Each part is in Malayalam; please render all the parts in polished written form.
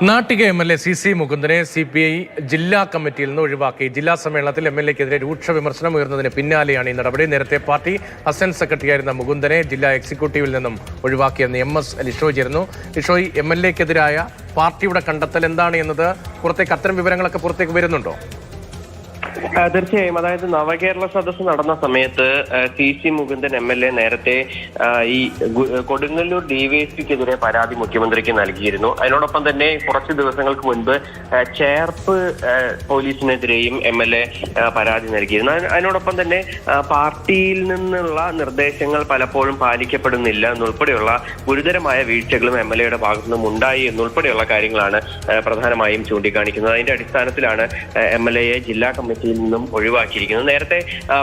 നാട്ടിക എം.എൽ.എ. സി മുകുന്ദനെ CPI ജില്ലാ കമ്മിറ്റിയിൽ നിന്ന് ഒഴിവാക്കി. ജില്ലാ സമ്മേളനത്തിൽ MLA-ക്കെതിരെ രൂക്ഷ വിമർശനം ഉയർന്നതിന് പിന്നാലെയാണ് ഈ നടപടി. നേരത്തെ പാർട്ടി അസിസ്റ്റന്റ് സെക്രട്ടറിയായിരുന്ന മുകുന്ദനെ ജില്ലാ എക്സിക്യൂട്ടീവിൽ നിന്നും ഒഴിവാക്കിയെന്ന് MS ലിഷോയ് ചേർന്നു. ലിഷോയ്, MLA-ക്കെതിരായ പാർട്ടിയുടെ കണ്ടെത്തൽ എന്താണ് എന്നത് പുറത്തേക്ക് അത്തരം വിവരങ്ങളൊക്കെ പുറത്തേക്ക് വരുന്നുണ്ടോ? തീർച്ചയായും. അതായത് നവകേരള സദസ്സ് നടന്ന സമയത്ത് CC മുകുന്ദൻ MLA നേരത്തെ ഈ കൊടുങ്ങല്ലൂർ DYSPക്കെതിരെ പരാതി മുഖ്യമന്ത്രിക്ക് നൽകിയിരുന്നു. അതിനോടൊപ്പം തന്നെ കുറച്ച് ദിവസങ്ങൾക്ക് മുൻപ് ചേർപ്പ് പോലീസിനെതിരെയും MLA പരാതി നൽകിയിരുന്നു. അതിനോടൊപ്പം തന്നെ പാർട്ടിയിൽ നിന്നുള്ള നിർദ്ദേശങ്ങൾ പലപ്പോഴും പാലിക്കപ്പെടുന്നില്ല എന്നുൾപ്പെടെയുള്ള ഗുരുതരമായ വീഴ്ചകളും MLA-യുടെ ഭാഗത്തു നിന്നും ഉണ്ടായി എന്നുൾപ്പെടെയുള്ള കാര്യങ്ങളാണ് പ്രധാനമായും ചൂണ്ടിക്കാണിക്കുന്നത്. അതിന്റെ അടിസ്ഥാനത്തിലാണ് MLA-യെ ജില്ലാ കമ്മിറ്റിയിൽ നിന്നും ഒഴിവാക്കിയിരിക്കുന്നത്. നേരത്തെ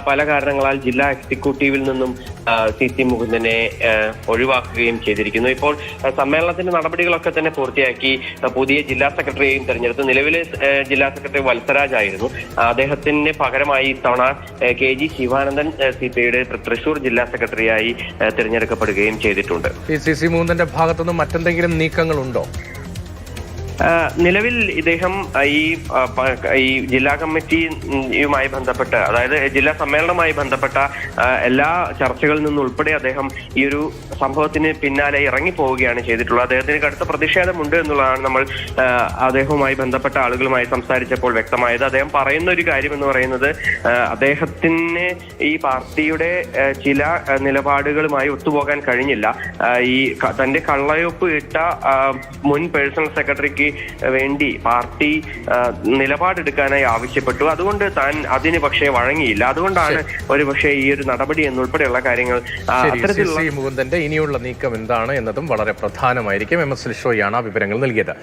പല കാരണങ്ങളാൽ ജില്ലാ എക്സിക്യൂട്ടീവിൽ നിന്നും CC മുകുന്ദനെ ഒഴിവാക്കുകയും ചെയ്തിരിക്കുന്നു. ഇപ്പോൾ സമ്മേളനത്തിന്റെ നടപടികളൊക്കെ തന്നെ പൂർത്തിയാക്കി പുതിയ ജില്ലാ സെക്രട്ടറിയെയും തെരഞ്ഞെടുത്തു. നിലവിലെ ജില്ലാ സെക്രട്ടറി വത്സരാജ് ആയിരുന്നു. അദ്ദേഹത്തിന് പകരമായി ഇത്തവണ KG ശിവാനന്ദൻ CPI-യുടെ തൃശൂർ ജില്ലാ സെക്രട്ടറിയായി തിരഞ്ഞെടുക്കപ്പെടുകയും ചെയ്തിട്ടുണ്ട്. CC മുകുന്ദന്റെ ഭാഗത്തുനിന്ന് മറ്റെന്തെങ്കിലും നീക്കങ്ങളുണ്ടോ? നിലവിൽ ഇദ്ദേഹം ഈ ജില്ലാ കമ്മിറ്റിയുമായി ബന്ധപ്പെട്ട്, അതായത് ജില്ലാ സമ്മേളനവുമായി ബന്ധപ്പെട്ട എല്ലാ ചർച്ചകളിൽ നിന്നും ഉൾപ്പെടെ അദ്ദേഹം ഈ ഒരു സംഭവത്തിന് പിന്നാലെ ഇറങ്ങിപ്പോവുകയാണ് ചെയ്തിട്ടുള്ളത്. അദ്ദേഹത്തിന് കടുത്ത പ്രതിഷേധമുണ്ട് എന്നുള്ളതാണ് നമ്മൾ അദ്ദേഹവുമായി ബന്ധപ്പെട്ട ആളുകളുമായി സംസാരിച്ചപ്പോൾ വ്യക്തമായത്. അദ്ദേഹം പറയുന്ന ഒരു കാര്യം എന്ന് പറയുന്നത്, അദ്ദേഹത്തിന് ഈ പാർട്ടിയുടെ ചില നിലപാടുകളുമായി ഒത്തുപോകാൻ കഴിഞ്ഞില്ല. ഈ തന്റെ കള്ളയൊപ്പ് ഇട്ട മുൻ പേഴ്സണൽ സെക്രട്ടറിക്ക് വേണ്ടി പാർട്ടി നിലപാടെടുക്കാനായി ആവശ്യപ്പെട്ടു. അതുകൊണ്ട് താൻ അതിന് പക്ഷേ വഴങ്ങിയില്ല. അതുകൊണ്ടാണ് ഒരുപക്ഷെ ഈ ഒരു നടപടി എന്നുൾപ്പെടെയുള്ള കാര്യങ്ങൾ മുകുന്ദന്റെ ഇനിയുള്ള നീക്കം എന്താണ് എന്നതും വളരെ പ്രധാനമായിരിക്കും. MS ലിഷോയാണ് ആ വിവരങ്ങൾ നൽകിയത്.